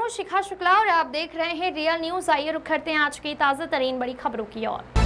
हूं शिखा शुक्ला और आप देख रहे हैं रियल न्यूज। आइए रुक करते हैं आज की ताजा तरीन बड़ी खबरों की ओर।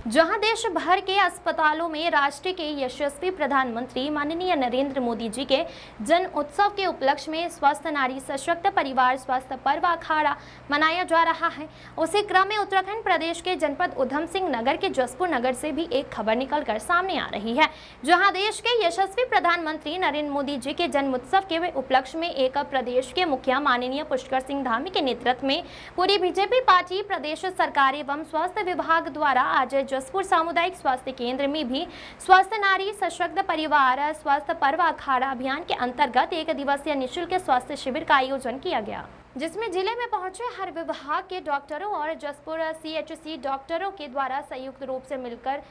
जहां देश भर के अस्पतालों में राष्ट्र के यशस्वी प्रधानमंत्री माननीय नरेंद्र मोदी जी के जन्म उत्सव के उपलक्ष्य में स्वस्थ नारी सशक्त परिवार स्वास्थ्य पर्व अखाड़ा मनाया जा रहा है। उसी क्रम में उत्तराखंड प्रदेश के जनपद उधम सिंह नगर के जसपुर नगर से भी एक खबर निकलकर सामने आ रही है, जहां देश के यशस्वी प्रधानमंत्री नरेंद्र मोदी जी के जन्म उत्सव के उपलक्ष्य में एक प्रदेश के मुखिया माननीय पुष्कर सिंह धामी के नेतृत्व में पूरी बीजेपी पार्टी प्रदेश सरकार एवं स्वास्थ्य विभाग द्वारा आज जसपुर सामुदायिक स्वास्थ्य केंद्र में भी स्वस्थ नारी सशक्त परिवार स्वास्थ्य पर्व अखाड़ा अभियान के अंतर्गत एक दिवसीय निःशुल्क स्वास्थ्य शिविर का आयोजन किया गया, जिसमें जिले में पहुंचे हर विभाग के डॉक्टरों और जसपुर CHC डॉक्टरों के द्वारा संयुक्त रूप से मिलकर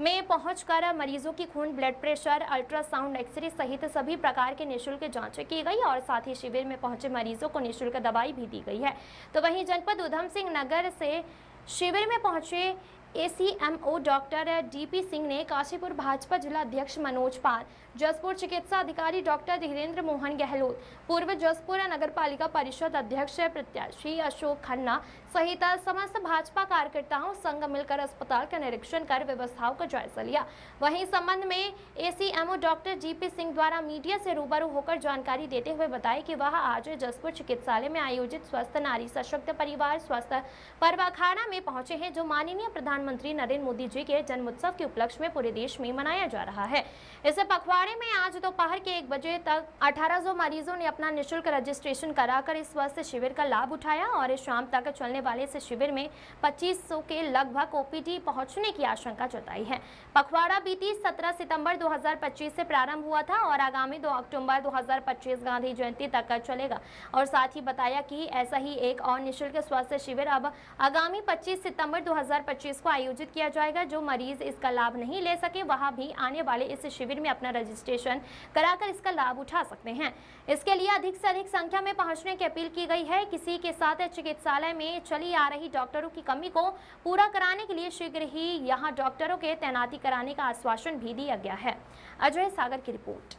में पहुंचकर मरीजों की खून, ब्लड प्रेशर, अल्ट्रासाउंड, एक्सरे सहित सभी प्रकार के निःशुल्क जांचें की गई और साथ ही शिविर में पहुंचे मरीजों को निःशुल्क दवाई भी दी गई है। तो वहीं जनपद उधम सिंह नगर से शिविर में पहुंचे ACMO डॉक्टर DP सिंह ने काशीपुर भाजपा जिला अध्यक्ष मनोज पाल, जसपुर चिकित्सा अधिकारी डॉक्टर धीरेन्द्र मोहन गहलोत, पूर्व जसपुर नगर पालिका परिषद अध्यक्ष प्रत्याशी अशोक खन्ना सहित समस्त भाजपा कार्यकर्ताओं संग मिलकर अस्पताल का निरीक्षण कर व्यवस्थाओं का जायजा लिया। वहीं संबंध में ACMO डॉक्टर DP सिंह द्वारा मीडिया से रूबरू होकर जानकारी देते हुए बताया कि वह आज जसपुर चिकित्सालय में आयोजित स्वस्थ नारी सशक्त परिवार स्वास्थ्य पर्व अखाड़ा में पहुंचे हैं, जो माननीय प्रधानमंत्री नरेंद्र मोदी जी के जन्मोत्सव के उपलक्ष्य में पूरे देश में मनाया जा रहा है। इस पखवाड़े में आज दोपहर के 1 बजे तक 1800 मरीजों ने अपना निःशुल्क रजिस्ट्रेशन कराकर इस स्वास्थ्य शिविर का लाभ उठाया और इस शाम तक चलने वाले इस शिविर में 2500 के लगभग OPD पहुंचने की आशंका जताई है। पखवाड़ा बीती 17 सितंबर 2025 से प्रारंभ हुआ था और आगामी 2 अक्टूबर 2025 गांधी जयंती तक चलेगा और साथ ही बताया कि ऐसा ही एक और निःशुल्क स्वास्थ्य शिविर अब आगामी 25 सितंबर 2025 को आयोजित किया जाएगा। जो मरीज इसका लाभ नहीं ले सके वह भी आने वाले इस शिविर में अपना रजिस्ट्रेशन कराकर इसका लाभ उठा सकते हैं। इसके लिए अधिक से अधिक संख्या में पहुंचने की अपील की गई है। किसी के साथ चिकित्सालय में चली आ रही डॉक्टरों की कमी को पूरा कराने के लिए शीघ्र ही यहां डॉक्टरों के तैनाती कराने का आश्वासन भी दिया गया है। अजय सागर की रिपोर्ट।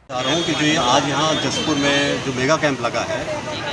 कि जो आज यहाँ जसपुर में जो मेगा कैंप लगा है,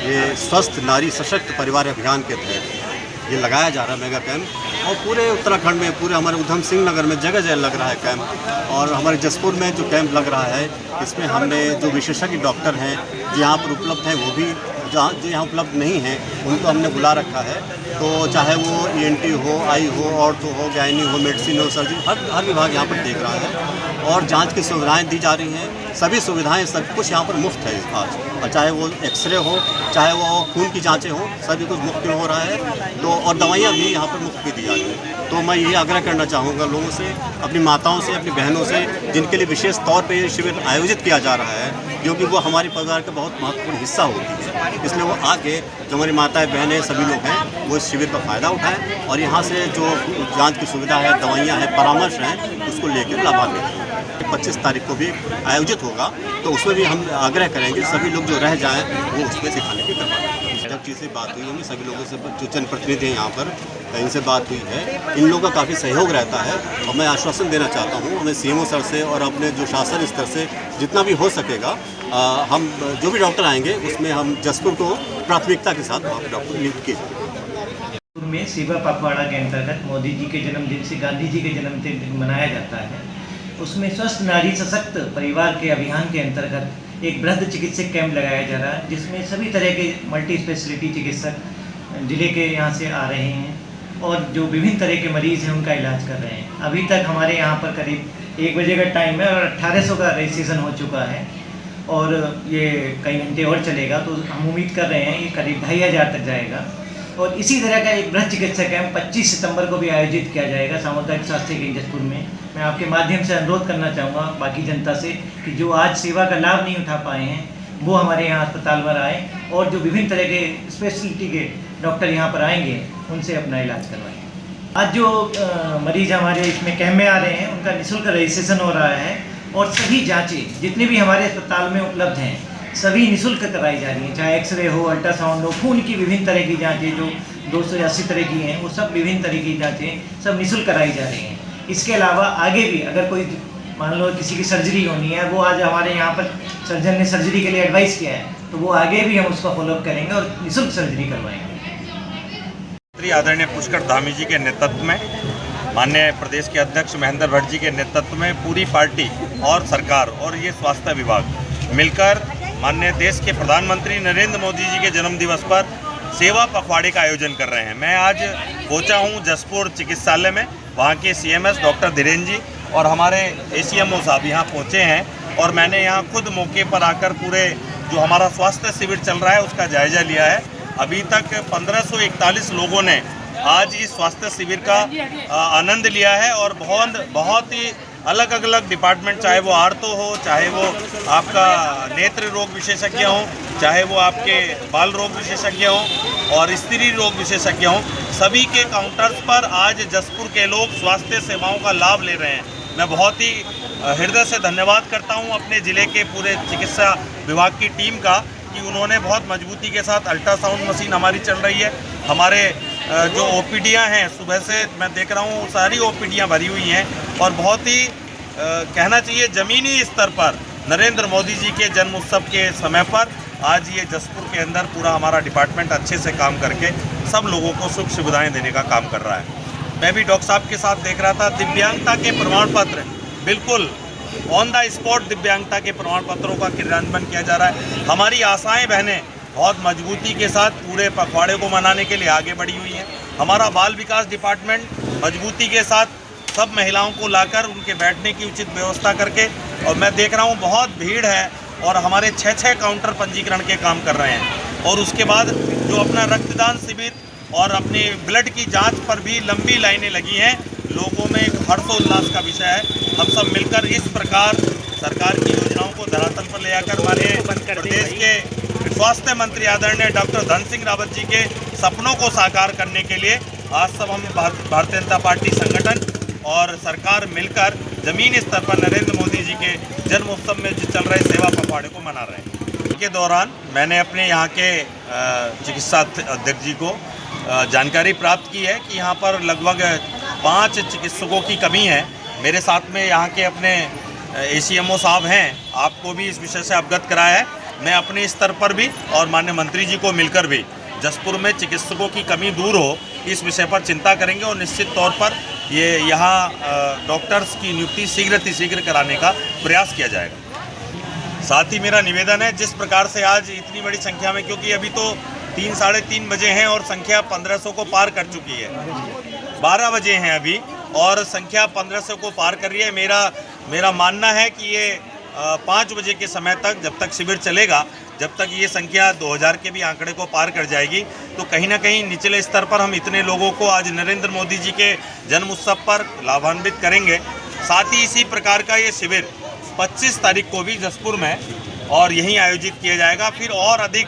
ये स्वस्थ नारी सशक्त परिवार अभियान के तहत ये लगाया जा रहा है मेगा कैंप, और पूरे उत्तराखंड में, पूरे हमारे उधम सिंह नगर में जगह जगह लग रहा है कैंप। और हमारे जसपुर में जो कैंप लग रहा है, इसमें हमने जो विशेषज्ञ डॉक्टर हैं जो यहाँ पर उपलब्ध हैं, वो भी जो यहाँ उपलब्ध नहीं हैं उनको हमने बुला रखा है। तो चाहे वो ENT हो, आई हो, ऑर्थो हो, गायनी हो, मेडिसिन हो, सर्जरी, हर विभाग यहाँ पर देख रहा है और जांच की सुविधाएं दी जा रही हैं। सभी सुविधाएं, सब कुछ यहाँ पर मुफ्त है आज, और चाहे वो एक्सरे हो, चाहे वो खून की जांचें हो, सभी कुछ मुफ्त में हो रहा है। तो और दवाइयाँ भी यहाँ पर मुफ्त में दी जा रही हैं। तो मैं ये आग्रह करना चाहूँगा लोगों से, अपनी माताओं से, अपनी बहनों से, जिनके लिए विशेष तौर पर ये शिविर आयोजित किया जा रहा है, क्योंकि वो हमारे परिवार का बहुत महत्वपूर्ण हिस्सा होती है, इसलिए वो आके जो हमारी माताएं, बहनें, सभी लोग हैं, वो इस शिविर का फ़ायदा उठाएं और यहाँ से जो जांच की सुविधा है, दवाइयाँ हैं, परामर्श हैं, उसको लेकर लाभान्वित हों। 25 तारीख को भी आयोजित होगा, तो उसमें भी हम आग्रह करेंगे सभी लोग जो रह जाएँ वो उसमें सिखाने की करवाएं। जब चीज़ से बात हुई हमें सभी लोगों से, जो जनप्रतिनिधि हैं यहाँ पर, इनसे बात हुई है, इन लोगों का काफ़ी सहयोग रहता है और मैं आश्वासन देना चाहता हूँ हमें CMO सर से और अपने जो शासन स्तर से जितना भी हो सकेगा, हम जो भी डॉक्टर आएंगे उसमें हम जसपुर को प्राथमिकता के साथ डॉक्टर नियुक्त किए में सेवा पखवाड़ा के अंतर्गत मोदी जी के जन्मदिन से गांधी जी के जन्मदिन मनाया जाता है। उसमें स्वस्थ नारी सशक्त परिवार के अभियान के अंतर्गत एक वृहद चिकित्सक कैंप लगाया जा रहा है, जिसमें सभी तरह के मल्टी स्पेशलिटी चिकित्सक जिले के यहाँ से आ रहे हैं और जो विभिन्न तरह के मरीज़ हैं उनका इलाज कर रहे हैं। अभी तक हमारे यहाँ पर करीब 1 बजे का टाइम है और 1800 का रजिस्ट्रेशन हो चुका है और ये कई घंटे और चलेगा, तो हम उम्मीद कर रहे हैं ये करीब 2500 तक जाएगा। और इसी तरह का एक वृहद चिकित्सा कैंप 25 सितंबर को भी आयोजित किया जाएगा सामुदायिक स्वास्थ्य केंद्र जसपुर में। मैं आपके माध्यम से अनुरोध करना चाहूँगा बाकी जनता से कि जो आज सेवा का लाभ नहीं उठा पाए हैं वो हमारे यहाँ अस्पताल पर आए और जो विभिन्न तरह के स्पेशलिटी के डॉक्टर यहाँ पर आएंगे उनसे अपना इलाज करवाएं। आज जो मरीज हमारे इसमें कैंप में आ रहे हैं उनका निःशुल्क रजिस्ट्रेशन हो रहा है और सभी जाँचें जितने भी हमारे अस्पताल में उपलब्ध हैं सभी निःशुल्क कराई जा रही हैं, चाहे एक्सरे हो, अल्ट्रासाउंड हो, खून की विभिन्न तरह की जांचें जो 280 तरह की हैं वो सब विभिन्न तरह की जांचें सब निःशुल्क कराई जा रही हैं। इसके अलावा आगे भी अगर कोई मान लो किसी की सर्जरी होनी है, वो आज हमारे यहाँ पर सर्जन ने सर्जरी के लिए एडवाइस किया है, तो वो आगे भी हम उसका फॉलोअप करेंगे और निःशुल्क सर्जरी करवाएंगे। आदरणीय पुष्कर धामी जी के नेतृत्व में, माननीय प्रदेश के अध्यक्ष महेंद्र भट्ट जी के नेतृत्व में पूरी पार्टी और सरकार और ये स्वास्थ्य विभाग मिलकर माननीय देश के प्रधानमंत्री नरेंद्र मोदी जी के जन्मदिवस पर सेवा पखवाड़े का आयोजन कर रहे हैं। मैं आज पहुंचा हूं जसपुर चिकित्सालय में, वहां के सीएमएस डॉक्टर धीरेन्द्र जी और हमारे एसीएमओ साहब यहां पहुंचे हैं और मैंने यहां खुद मौके पर आकर पूरे जो हमारा स्वास्थ्य शिविर चल रहा है उसका जायजा लिया है। अभी तक 1541 लोगों ने आज इस स्वास्थ्य शिविर का आनंद लिया है और बहुत ही अलग अलग डिपार्टमेंट, चाहे वो आर्थो हो, चाहे वो आपका नेत्र रोग विशेषज्ञ हो, चाहे वो आपके बाल रोग विशेषज्ञ हो और स्त्री रोग विशेषज्ञ हो, सभी के काउंटर्स पर आज जसपुर के लोग स्वास्थ्य सेवाओं का लाभ ले रहे हैं। मैं बहुत ही हृदय से धन्यवाद करता हूं अपने ज़िले के पूरे चिकित्सा विभाग की टीम का कि उन्होंने बहुत मजबूती के साथ, अल्ट्रासाउंड मशीन हमारी चल रही है, हमारे जो ओपीडीयाँ हैं सुबह से मैं देख रहा हूँ सारी ओपीडीयाँ भरी हुई हैं और बहुत ही कहना चाहिए ज़मीनी स्तर पर नरेंद्र मोदी जी के जन्म उत्सव के समय पर आज ये जसपुर के अंदर पूरा हमारा डिपार्टमेंट अच्छे से काम करके सब लोगों को सुख सुविधाएं देने का काम कर रहा है। मैं भी डॉक्टर साहब के साथ देख रहा था, दिव्यांगता के प्रमाण पत्र बिल्कुल ऑन द स्पॉट दिव्यांगता के प्रमाण पत्रों का क्रियान्वयन किया जा रहा है। हमारी आशाएं बहनें बहुत मजबूती के साथ पूरे पखवाड़े को मनाने के लिए आगे बढ़ी हुई हैं। हमारा बाल विकास डिपार्टमेंट मजबूती के साथ सब महिलाओं को लाकर उनके बैठने की उचित व्यवस्था करके, और मैं देख रहा हूँ बहुत भीड़ है और हमारे 6 काउंटर पंजीकरण के काम कर रहे हैं। और उसके बाद जो अपना रक्तदान शिविर और अपनी ब्लड की जांच पर भी लंबी लाइनें लगी हैं, लोगों में एक हर्षोल्लास का विषय है। हम सब मिलकर इस प्रकार सरकार की योजनाओं को धरातल पर ले आकर हमारे प्रदेश के स्वास्थ्य मंत्री आदरणीय डॉक्टर धन सिंह रावत जी के सपनों को साकार करने के लिए आज सब हम भारतीय जनता पार्टी संगठन और सरकार मिलकर ज़मीनी स्तर पर नरेंद्र मोदी जी के जन्म उत्सव में जो चल रहे सेवा पखवाड़े को मना रहे हैं। के दौरान मैंने अपने यहाँ के चिकित्सा अध्यक्ष जी को जानकारी प्राप्त की है कि यहाँ पर लगभग 5 चिकित्सकों की कमी है। मेरे साथ में यहाँ के अपने एसीएमओ साहब हैं, आपको भी इस विषय से अवगत कराया है। मैं अपने स्तर पर भी और माननीय मंत्री जी को मिलकर भी जसपुर में चिकित्सकों की कमी दूर हो इस विषय पर चिंता करेंगे और निश्चित तौर पर ये यहाँ डॉक्टर्स की नियुक्ति शीघ्र कराने का प्रयास किया जाएगा। साथ ही मेरा निवेदन है, जिस प्रकार से आज इतनी बड़ी संख्या में, क्योंकि अभी तो 3 साढ़े 3 बजे हैं और संख्या 1500 को पार कर चुकी है, 12 बजे हैं अभी और संख्या 1500 को पार कर रही है। मेरा मानना है कि ये 5 बजे के समय तक, जब तक शिविर चलेगा, जब तक ये संख्या 2000 के भी आंकड़े को पार कर जाएगी, तो कहीं ना कहीं निचले स्तर पर हम इतने लोगों को आज नरेंद्र मोदी जी के जन्म उत्सव पर लाभान्वित करेंगे। साथ ही इसी प्रकार का ये शिविर 25 तारीख को भी जसपुर में और यहीं आयोजित किया जाएगा। फिर और अधिक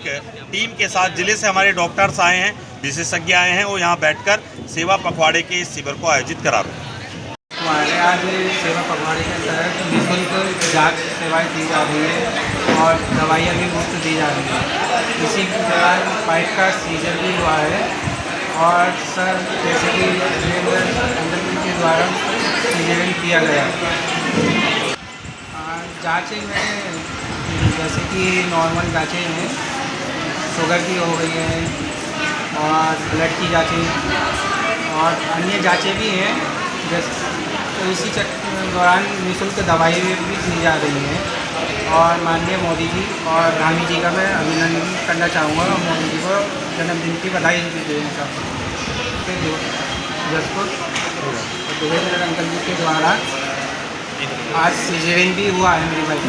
टीम के साथ जिले से हमारे डॉक्टर्स आए हैं, विशेषज्ञ आए हैं, वो यहाँ बैठकर सेवा पखवाड़े के इस शिविर को आयोजित करा रहे हैं। हमारे आज सेवा पखवाड़े के तहत निःशुल्क जांच सेवाएं दी जा रही है और दवाइयाँ भी मुफ्त दी जा रही हैं। इसी के दौरान पाइप का सीजन भी हुआ है और सर जैसे कि अंदर के द्वारा सीजन किया गया। जाँचें में जैसे कि नॉर्मल जाँचें हैं, शुगर की हो गई हैं और ब्लड की जाँचें और अन्य जाँचें भी हैं। जैसे तो इसी दौरान निःशुल्क दवाई भी दी जा रही हैं और माननीय मोदी जी और धामी जी का मैं अभिनंदन करना चाहूँगा और मोदी जी को जन्मदिन की बधाई भी देना चाहूँगा। जसपुर दुबेन्द्र अंकल जी के द्वारा आज सीजरिंग भी हुआ है मेरी भाई।